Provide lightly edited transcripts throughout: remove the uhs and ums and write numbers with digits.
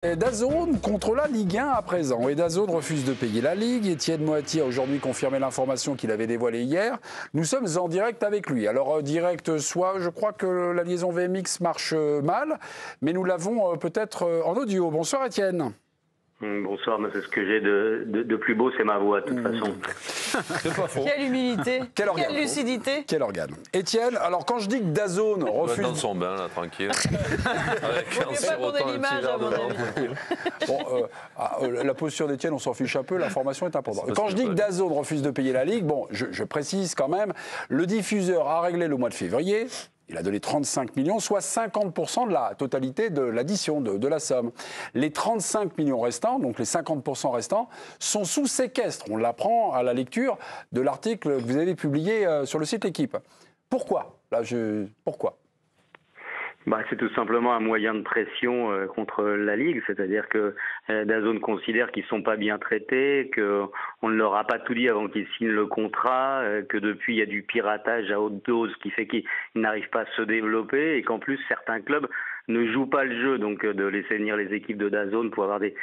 DAZN contre la Ligue 1 à présent. Et DAZN refuse de payer la Ligue. Étienne Moati a aujourd'hui confirmé l'information qu'il avait dévoilée hier. Nous sommes en direct avec lui. Alors direct, soit je crois que la liaison VMX marche mal, mais nous l'avons peut-être en audio. Bonsoir Étienne. Bonsoir, mais c'est ce que j'ai de plus beau, c'est ma voix de toute façon. C'est pas faux. Quelle humilité, quelle lucidité. Quel organe. Étienne, alors quand je dis que DAZN refuse... Dans son bain, là, tranquille. Avec un sirotant, un petit verre Bon, la posture d'Étienne, on s'en fiche un peu, l'information est importante. Quand je dis que DAZN refuse de payer la Ligue, bon, je précise quand même, le diffuseur a réglé le mois de février. Il a donné 35 millions, soit 50% de la totalité de l'addition de la somme. Les 35 millions restants, donc les 50% restants, sont sous séquestre. On l'apprend à la lecture de l'article que vous avez publié sur le site L'Équipe. Pourquoi ? Pourquoi ? C'est tout simplement un moyen de pression contre la Ligue, c'est-à-dire que DAZN considère qu'ils ne sont pas bien traités, qu'on ne leur a pas tout dit avant qu'ils signent le contrat, que depuis il y a du piratage à haute dose qui fait qu'ils n'arrivent pas à se développer et qu'en plus certains clubs ne jouent pas le jeu, donc de laisser venir les équipes de DAZN pour avoir des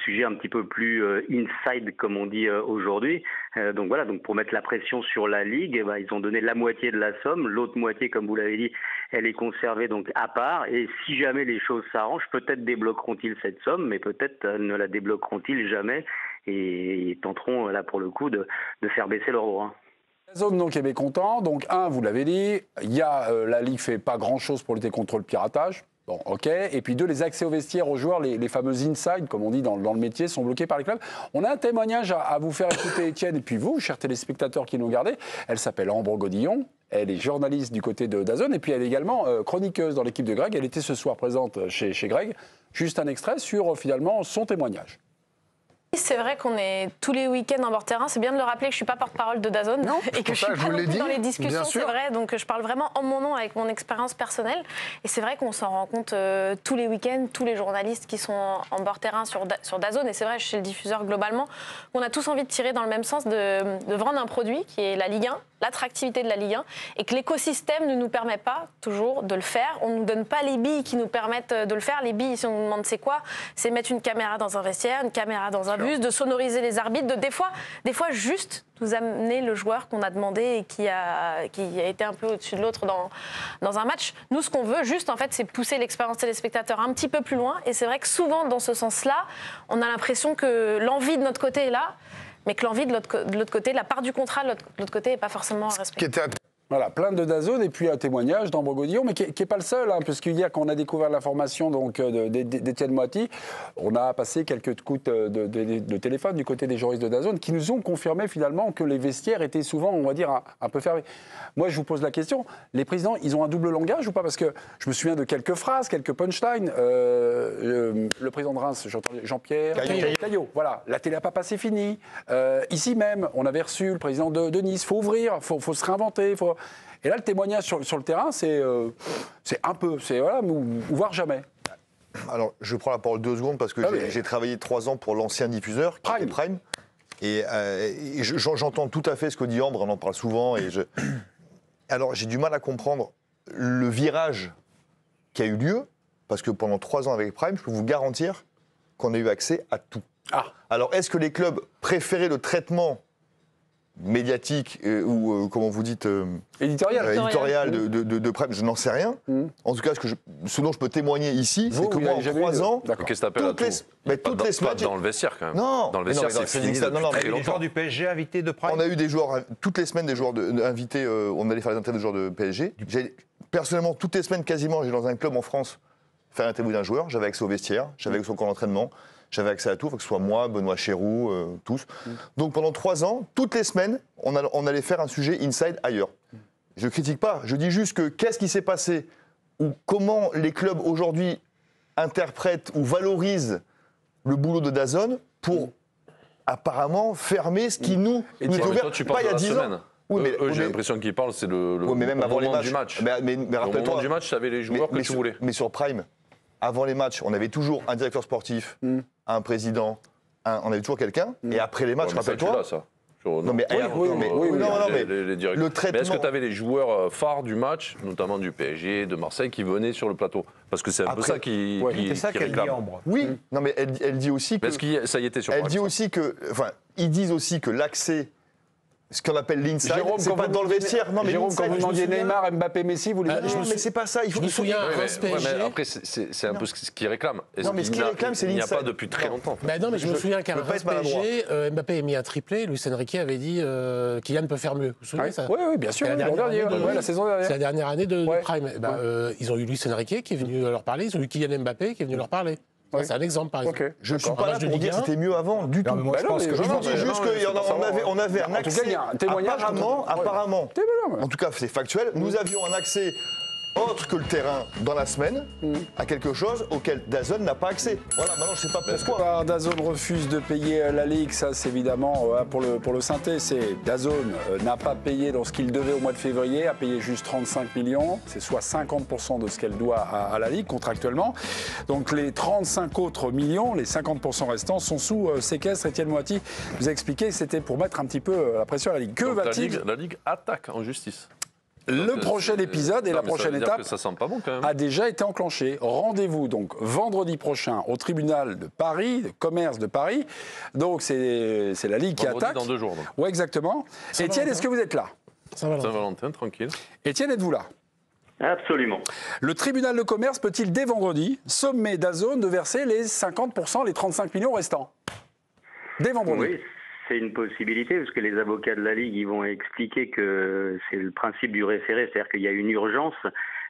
sujets un petit peu plus inside comme on dit aujourd'hui. Donc voilà, donc pour mettre la pression sur la Ligue, ils ont donné la moitié de la somme, l'autre moitié comme vous l'avez dit, elle est conservée donc à part et si jamais les choses s'arrangent, peut-être débloqueront-ils cette somme, mais peut-être ne la débloqueront-ils jamais et ils tenteront là pour le coup de faire baisser l'euro. DAZN donc est mécontent, donc vous l'avez dit, la Ligue fait pas grand-chose pour lutter contre le piratage. Bon, ok. Et puis 2, les accès aux vestiaires aux joueurs, les fameux inside, comme on dit dans le métier, sont bloqués par les clubs. On a un témoignage à vous faire écouter, Étienne, et puis vous, chers téléspectateurs qui nous regardez. Elle s'appelle Ambre Godillon. Elle est journaliste du côté de DAZN, et puis elle est également chroniqueuse dans l'équipe de Greg. Elle était ce soir présente chez Greg. Juste un extrait sur, finalement, son témoignage. C'est vrai qu'on est tous les week-ends en bord terrain. C'est bien de le rappeler que je ne suis pas porte-parole de DAZN et que je ne suis pas non plus dans les discussions, c'est vrai. Donc je parle vraiment en mon nom avec mon expérience personnelle. Et c'est vrai qu'on s'en rend compte tous les week-ends, tous les journalistes qui sont en bord terrain sur DAZN. Et c'est vrai chez le diffuseur globalement, on a tous envie de tirer dans le même sens, de vendre un produit qui est la Ligue 1, l'attractivité de la Ligue 1, et que l'écosystème ne nous permet pas toujours de le faire. On ne nous donne pas les billes qui nous permettent de le faire. Les billes, si on nous demande c'est quoi, c'est mettre une caméra dans un vestiaire, une caméra dans un bus, de sonoriser les arbitres, des fois juste nous amener le joueur qu'on a demandé et qui a été un peu au-dessus de l'autre dans un match. Nous, ce qu'on veut juste, en fait, c'est pousser l'expérience téléspectateur un petit peu plus loin. Et c'est vrai que souvent, dans ce sens-là, on a l'impression que l'envie de notre côté est là, mais que l'envie de l'autre côté, la part du contrat de l'autre côté n'est pas forcément respectée. Voilà, plainte de DAZN et puis un témoignage d'Ambre Godillon, mais qui n'est pas le seul, puisqu'hier, quand on a découvert l'information d'Étienne Moati, on a passé quelques coups de téléphone du côté des journalistes de DAZN qui nous ont confirmé finalement que les vestiaires étaient souvent, on va dire, un peu fermés. Moi, je vous pose la question, les présidents, ils ont un double langage ou pas ? Parce que je me souviens de quelques phrases, quelques punchlines. Le président de Reims, j'entendais Jean-Pierre Caillot, voilà, la télé n'a pas passé fini. Ici même, on avait reçu le président de Nice, il faut ouvrir, il faut se réinventer, Et là, le témoignage sur le terrain, c'est un peu, voilà, ou voire jamais. Alors, je prends la parole 2 secondes parce que j'ai travaillé 3 ans pour l'ancien diffuseur, qui était Prime. Et j'entends tout à fait ce que dit Ambre, on en parle souvent. Alors, j'ai du mal à comprendre le virage qui a eu lieu, parce que pendant 3 ans avec Prime, je peux vous garantir qu'on a eu accès à tout. Alors, est-ce que les clubs préféraient le traitement médiatique ou comment vous dites éditorial de Prime, je n'en sais rien. En tout cas, ce dont je peux témoigner ici, c'est que moi, en 3 ans, qu'est-ce que t'appelles à tout toutes les semaines, dans le vestiaire quand même. Non, dans le vestiaire, c'est fini depuis très Les longtemps. joueurs du PSG invités de Prime. On a eu des joueurs toutes les semaines, des joueurs invités. On allait faire des interviews de joueurs de PSG. Personnellement, toutes les semaines, quasiment, j'ai dans un club en France faire une interview d'un joueur. J'avais accès au vestiaire, j'avais accès au camp d'entraînement. J'avais accès à tout, que ce soit moi, Benoît Chéroux, tous. Donc pendant 3 ans, toutes les semaines, on allait faire un sujet inside ailleurs. Je ne critique pas, je dis juste que qu'est-ce qui s'est passé ou comment les clubs aujourd'hui interprètent ou valorisent le boulot de DAZN pour apparemment fermer ce qui nous est ouvert. Toi, tu parles pas il y a de la 10 semaine. ans. Oui, mais j'ai l'impression qu'ils parlent, c'est le même avant moment les du match. Mais au moment du match, tu avais les joueurs que tu voulais. Mais sur Prime, avant les matchs, on avait toujours un directeur sportif, un président, on avait toujours quelqu'un. Et après les matchs, rappelle-toi. Non, mais le traitement. Mais est-ce que tu avais les joueurs phares du match, notamment du PSG, de Marseille, qui venaient sur le plateau? Parce que c'est un peu ça qui réclame. Oui, non, mais elle dit aussi que. Parce que ça y était sur. Elle dit aussi que, enfin, ils disent aussi que l'accès. Ce qu'on appelle l'inside, c'est pas dans le vestiaire. Non, mais Jérôme, quand vous demandiez Neymar, Mbappé, Messi, vous les dites. Non, mais c'est pas ça. Je me souviens, mais après, c'est un peu ce qu'ils réclament. Non, mais ce qu'ils réclament, c'est l'inside. Il n'y a pas depuis très longtemps. Non, mais je me souviens qu'à PSG, Mbappé a mis un triplé. Luis Enrique avait dit Kylian peut faire mieux. Vous vous souvenez ça? Oui, bien sûr. La saison dernière. C'est la dernière année de Prime. Ils ont eu Luis Enrique qui est venu leur parler. Ils ont eu Kylian Mbappé qui est venu leur parler. C'est un exemple, par exemple. Je ne suis pas là pour dire que c'était mieux avant du tout. Je pense que je dis juste qu'on avait un accès. Apparemment, en tout cas c'est factuel, nous avions un accès autre que le terrain dans la semaine à quelque chose auquel DAZN n'a pas accès. Voilà, maintenant je ne sais pas pourquoi. DAZN refuse de payer la Ligue, ça c'est évidemment pour le synthé, c'est DAZN n'a pas payé dans ce qu'il devait au mois de février, a payé juste 35 millions, c'est soit 50% de ce qu'elle doit à la Ligue contractuellement. Donc les 35 autres millions, les 50% restants sont sous séquestre. Étienne Moati vous a expliqué que c'était pour mettre un petit peu la pression à la Ligue. Que va-t-il ? La Ligue attaque en justice. Le prochain épisode et la prochaine étape ça sent pas bon, quand même. a déjà été enclenché. Rendez-vous donc vendredi prochain au tribunal de Paris, de commerce de Paris. Donc c'est la Ligue qui attaque. Dans 2 jours. Oui, exactement. Étienne, est-ce que vous êtes là? Saint-Valentin, tranquille. Étienne, êtes-vous là? Absolument. Le tribunal de commerce peut-il dès vendredi sommer DAZN de verser les 50%, les 35 millions restants? Dès vendredi. Oui. C'est une possibilité, parce que les avocats de la Ligue ils vont expliquer que c'est le principe du référé, c'est-à-dire qu'il y a une urgence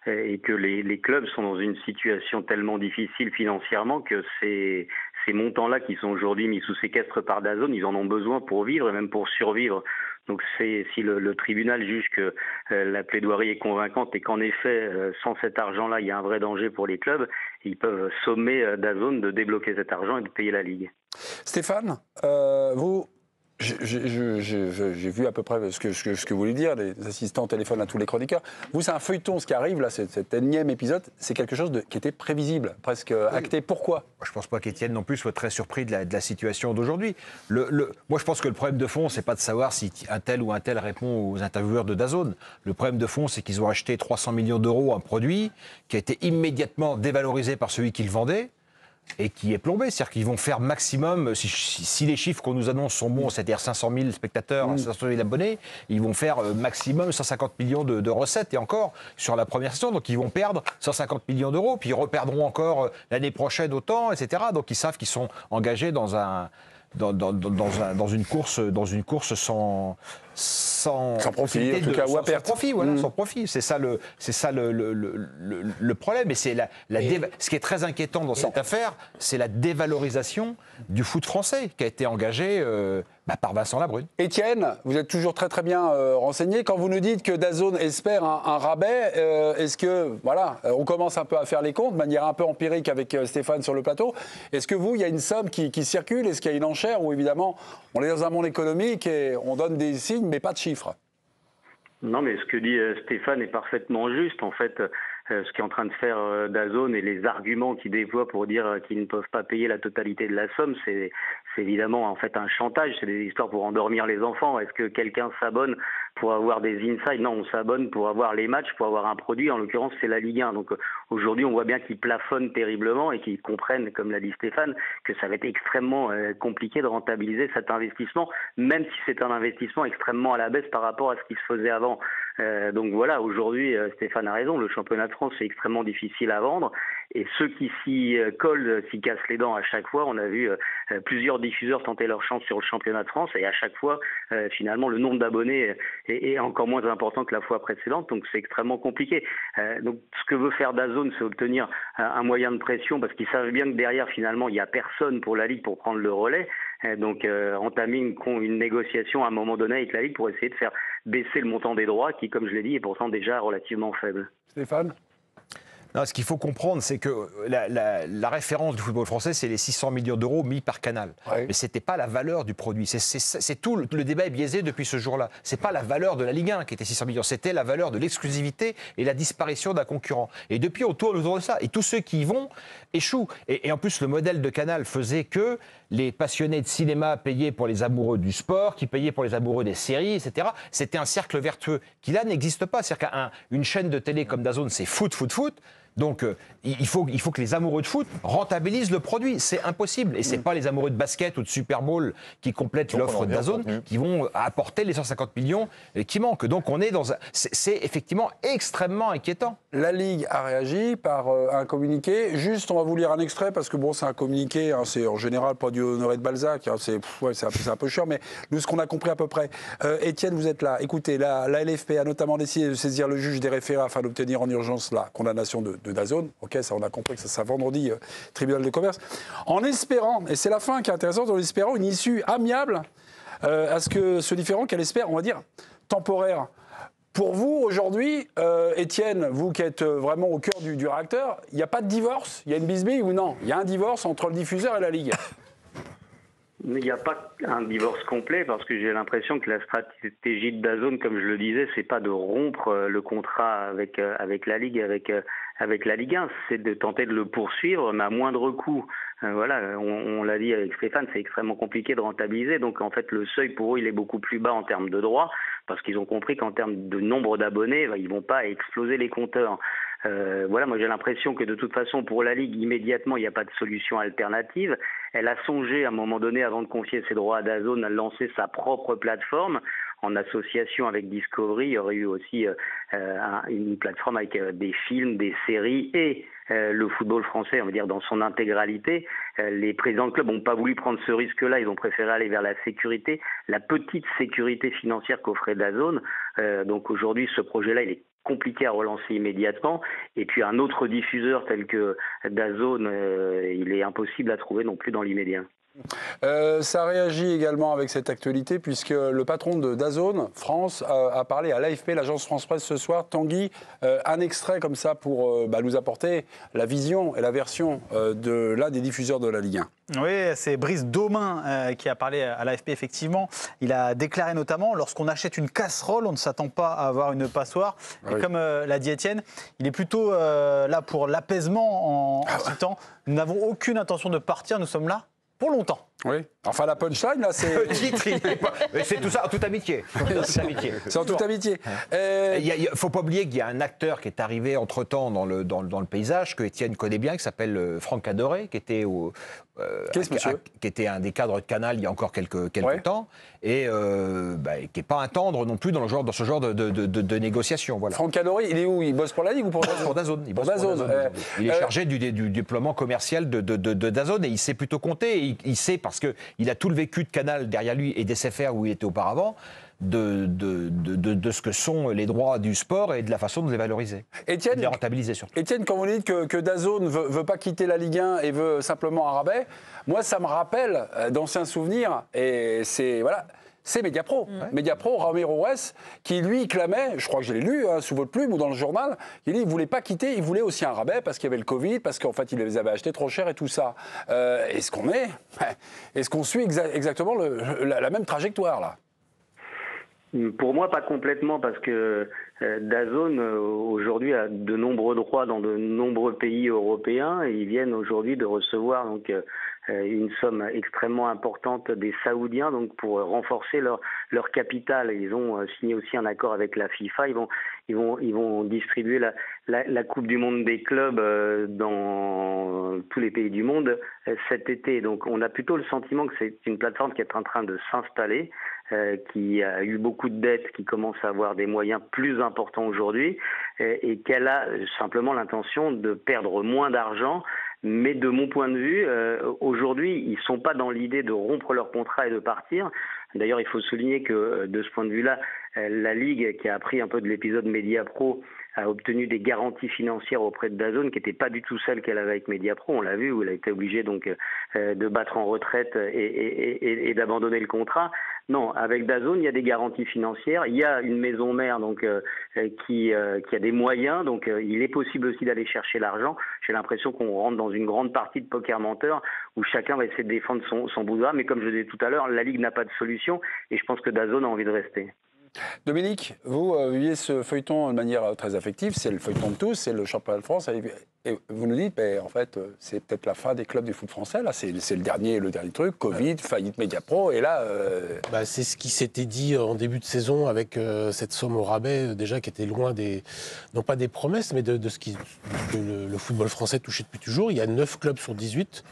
et que les clubs sont dans une situation tellement difficile financièrement que ces montants-là qui sont aujourd'hui mis sous séquestre par DAZN, ils en ont besoin pour vivre et même pour survivre. Donc si le tribunal juge que la plaidoirie est convaincante et qu'en effet, sans cet argent-là, il y a un vrai danger pour les clubs, ils peuvent sommer DAZN de débloquer cet argent et de payer la Ligue. Stéphane, vous... J'ai vu à peu près ce que vous voulez dire, les assistants téléphonent à tous les chroniqueurs. Vous, c'est un feuilleton, ce qui arrive là, cet énième épisode, c'est quelque chose qui était prévisible, presque acté. Pourquoi ? Je ne pense pas qu'Étienne non plus soit très surpris de la situation d'aujourd'hui. Moi, je pense que le problème de fond, c'est pas de savoir si un tel ou un tel répond aux intervieweurs de DAZN. Le problème de fond, c'est qu'ils ont acheté 300 millions d'euros un produit qui a été immédiatement dévalorisé par celui qui le vendait. Et qui est plombé, c'est-à-dire qu'ils vont faire maximum, si les chiffres qu'on nous annonce sont bons, c'est-à-dire 500 000 spectateurs, 500 000 abonnés, ils vont faire maximum 150 millions de recettes, et encore, sur la première saison, donc ils vont perdre 150 millions d'euros, puis ils reperdront encore l'année prochaine autant, etc. Donc ils savent qu'ils sont engagés dans une course sans profit, en tout cas, ou à perte. Sans profit, voilà, sans profit. C'est ça le problème. Et c'est ce qui est très inquiétant dans cette affaire, c'est la dévalorisation du foot français qui a été engagé par Vincent Labrune. Étienne, vous êtes toujours très très bien renseigné. Quand vous nous dites que DAZN espère un rabais, est-ce que, voilà, on commence un peu à faire les comptes de manière un peu empirique avec Stéphane sur le plateau. Est-ce que vous, il y a une somme qui circule? Est-ce qu'il y a une enchère? Ou évidemment, on est dans un monde économique et on donne des signes, mais pas de chiffres. Non, mais ce que dit Stéphane est parfaitement juste. En fait, ce qu'est en train de faire DAZN et les arguments qu'ils déploient pour dire qu'ils ne peuvent pas payer la totalité de la somme, c'est évidemment en fait un chantage. C'est des histoires pour endormir les enfants. Est-ce que quelqu'un s'abonne pour avoir des insights? Non, on s'abonne pour avoir les matchs, pour avoir un produit. En l'occurrence, c'est la Ligue 1. Donc aujourd'hui, on voit bien qu'ils plafonnent terriblement et qu'ils comprennent, comme l'a dit Stéphane, que ça va être extrêmement compliqué de rentabiliser cet investissement, même si c'est un investissement extrêmement à la baisse par rapport à ce qui se faisait avant. Donc voilà, aujourd'hui, Stéphane a raison, le championnat de France, c'est extrêmement difficile à vendre. Et ceux qui s'y collent, s'y cassent les dents à chaque fois. On a vu plusieurs diffuseurs tenter leur chance sur le championnat de France et à chaque fois, finalement, le nombre d'abonnés est encore moins important que la fois précédente. Donc c'est extrêmement compliqué. Donc ce que veut faire DAZN, c'est obtenir un moyen de pression parce qu'ils savent bien que derrière, finalement, il n'y a personne pour la Ligue pour prendre le relais. Donc entamer une négociation à un moment donné avec la Ligue pour essayer de faire baisser le montant des droits qui, comme je l'ai dit, est pourtant déjà relativement faible. Stéphane ? Non, ce qu'il faut comprendre, c'est que la référence du football français, c'est les 600 millions d'euros mis par canal. Ouais. Mais ce n'était pas la valeur du produit. C'est tout, le débat est biaisé depuis ce jour-là. Ce n'est pas la valeur de la Ligue 1 qui était 600 millions, c'était la valeur de l'exclusivité et la disparition d'un concurrent. Et depuis, on tourne autour de ça. Et tous ceux qui y vont échouent. Et en plus, le modèle de Canal faisait que les passionnés de cinéma payaient pour les amoureux du sport, qui payaient pour les amoureux des séries, etc. C'était un cercle vertueux qui, là, n'existe pas. C'est-à-dire qu'une chaîne de télé comme DAZN, c'est foot. Donc, il faut que les amoureux de foot rentabilisent le produit. C'est impossible. Et ce n'est pas les amoureux de basket ou de Super Bowl qui complètent l'offre de DAZN qui vont apporter les 150 millions qui manquent. Donc, on est dans c'est effectivement extrêmement inquiétant. La Ligue a réagi par un communiqué. Juste, on va vous lire un extrait parce que bon, c'est un communiqué. Hein, c'est en général pas du Honoré de Balzac. Hein, c'est un peu chiant, mais nous, ce qu'on a compris à peu près. Étienne, vous êtes là. Écoutez, la LFP a notamment décidé de saisir le juge des référés afin d'obtenir en urgence la condamnation de DAZN. Ok, ça on a compris que ça sera vendredi, tribunal de commerce. En espérant, et c'est la fin qui est intéressante, en espérant une issue amiable à ce que ce différend qu'elle espère, on va dire, temporaire. Pour vous, aujourd'hui, Étienne, vous qui êtes vraiment au cœur du réacteur, il n'y a pas de divorce? Il y a une bisbille ou non? Il y a un divorce entre le diffuseur et la Ligue? Il n'y a pas un divorce complet parce que j'ai l'impression que la stratégie de DAZN, comme je le disais, c'est pas de rompre le contrat avec la Ligue, avec la Ligue 1, c'est de tenter de le poursuivre, mais à moindre coût. Voilà, on l'a dit avec Stéphane, c'est extrêmement compliqué de rentabiliser. Donc en fait, le seuil pour eux, il est beaucoup plus bas en termes de droits, parce qu'ils ont compris qu'en termes de nombre d'abonnés, ils vont pas exploser les compteurs. Voilà, moi j'ai l'impression que de toute façon pour la Ligue immédiatement il n'y a pas de solution alternative. Elle a songé à un moment donné avant de confier ses droits à DAZN à lancer sa propre plateforme en association avec Discovery. Il y aurait eu aussi une plateforme avec des films, des séries et le football français, on va dire dans son intégralité. Les présidents de club n'ont pas voulu prendre ce risque-là, ils ont préféré aller vers la sécurité, la petite sécurité financière qu'offrait DAZN. Donc aujourd'hui ce projet-là il est compliqué à relancer immédiatement. Et puis un autre diffuseur tel que DAZN, il est impossible à trouver non plus dans l'immédiat. Ça réagit également avec cette actualité puisque le patron de DAZN France a parlé à l'AFP, l'agence France-Presse ce soir. Tanguy, un extrait comme ça pour nous apporter la vision et la version de l'un des diffuseurs de la Ligue 1. Oui, c'est Brice Domain qui a parlé à l'AFP, effectivement. Il a déclaré notamment, lorsqu'on achète une casserole, on ne s'attend pas à avoir une passoire. Et oui. Comme l'a dit Étienne, il est plutôt là pour l'apaisement en citant « Nous n'avons aucune intention de partir, nous sommes là pour longtemps ». Oui, enfin la punchline là c'est... c'est tout ça en toute amitié. C'est en toute amitié. Il ne faut pas oublier qu'il y a un acteur qui est arrivé entre-temps dans le paysage, que Étienne connaît bien, qui s'appelle Franck Adoré, qui était qui était un des cadres de Canal il y a encore quelques temps, et qui n'est pas un tendre non plus dans ce genre de négociation. Voilà. Franck Adoré, il est où? Il bosse pour la Ligue ou pour DAZN? Pour DAZN. Il bosse pour DAZN. Il est chargé du déploiement commercial de DAZN, et il sait plutôt compter, il sait parce qu'il a tout le vécu de Canal derrière lui et d'SFR où il était auparavant, de ce que sont les droits du sport et de la façon de les valoriser, Étienne, de les rentabiliser surtout. Étienne, quand vous dites que DAZN ne veut pas quitter la Ligue 1 et veut simplement un rabais, moi ça me rappelle d'anciens souvenirs, et c'est Mediapro. Mediapro, Ramiro Ruiz, qui lui clamait, je crois que je l'ai lu sous votre plume ou dans le journal, il dit qu'il ne voulait pas quitter, il voulait aussi un rabais parce qu'il y avait le Covid, parce qu'en fait il les avait achetés trop cher et tout ça. Est-ce qu'on suit exactement la même trajectoire là? Pour moi, pas complètement, parce que DAZN aujourd'hui a de nombreux droits dans de nombreux pays européens, et ils viennent aujourd'hui de recevoir donc une somme extrêmement importante des Saoudiens, donc pour renforcer leur capital. Ils ont signé aussi un accord avec la FIFA. Ils vont distribuer la Coupe du Monde des clubs dans tous les pays du monde cet été. Donc on a plutôt le sentiment que c'est une plateforme qui est en train de s'installer, qui a eu beaucoup de dettes, qui commence à avoir des moyens plus importants aujourd'hui, et qu'elle a simplement l'intention de perdre moins d'argent. Mais de mon point de vue, aujourd'hui, ils ne sont pas dans l'idée de rompre leur contrat et de partir. D'ailleurs, il faut souligner que de ce point de vue-là, la Ligue, qui a appris un peu de l'épisode Mediapro, a obtenu des garanties financières auprès de DAZN qui n'étaient pas du tout celles qu'elle avait avec Mediapro. On l'a vu, où elle a été obligée donc de battre en retraite et d'abandonner le contrat. Non, avec DAZN, il y a des garanties financières. Il y a une maison mère donc qui a des moyens. Donc il est possible aussi d'aller chercher l'argent. J'ai l'impression qu'on rentre dans une grande partie de poker menteur où chacun va essayer de défendre son boudin. Mais comme je disais tout à l'heure, la Ligue n'a pas de solution et je pense que DAZN a envie de rester. Dominique, vous vivez ce feuilleton de manière très affective, c'est le feuilleton de tous, c'est le championnat de France, et vous nous dites, en fait, c'est peut-être la fin des clubs du foot français, là, c'est le dernier truc, Covid, faillite Mediapro, et là... c'est ce qui s'était dit en début de saison avec cette somme au rabais, déjà, qui était loin non pas des promesses, mais de ce que le football français touchait depuis toujours. Il y a 9 clubs sur 18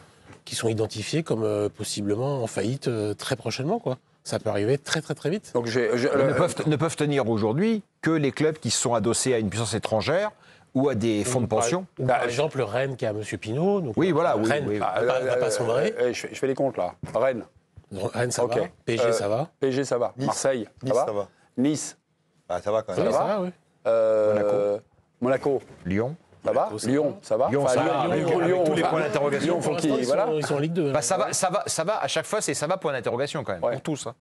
qui sont identifiés comme possiblement en faillite très prochainement, quoi. Ça peut arriver très très très vite. Donc ne peuvent tenir aujourd'hui que les clubs qui se sont adossés à une puissance étrangère ou à des fonds de pension. Par exemple, Rennes qui a M. Pinot. Donc oui, voilà. Rennes ne va pas sombrer. Je fais les comptes là. Rennes. Rennes, ça va. PSG, ça va. PSG, ça va. Nice. Marseille, ça va. Nice. Ça va quand même. Ça va, oui. Monaco. Lyon. Ça va. Lyon, ça va. Lyon, ça va. Lyon, tous les points d'interrogation. Ils sont en Ligue 2. Ça va, à chaque fois, ça va, point d'interrogation quand même, pour tous.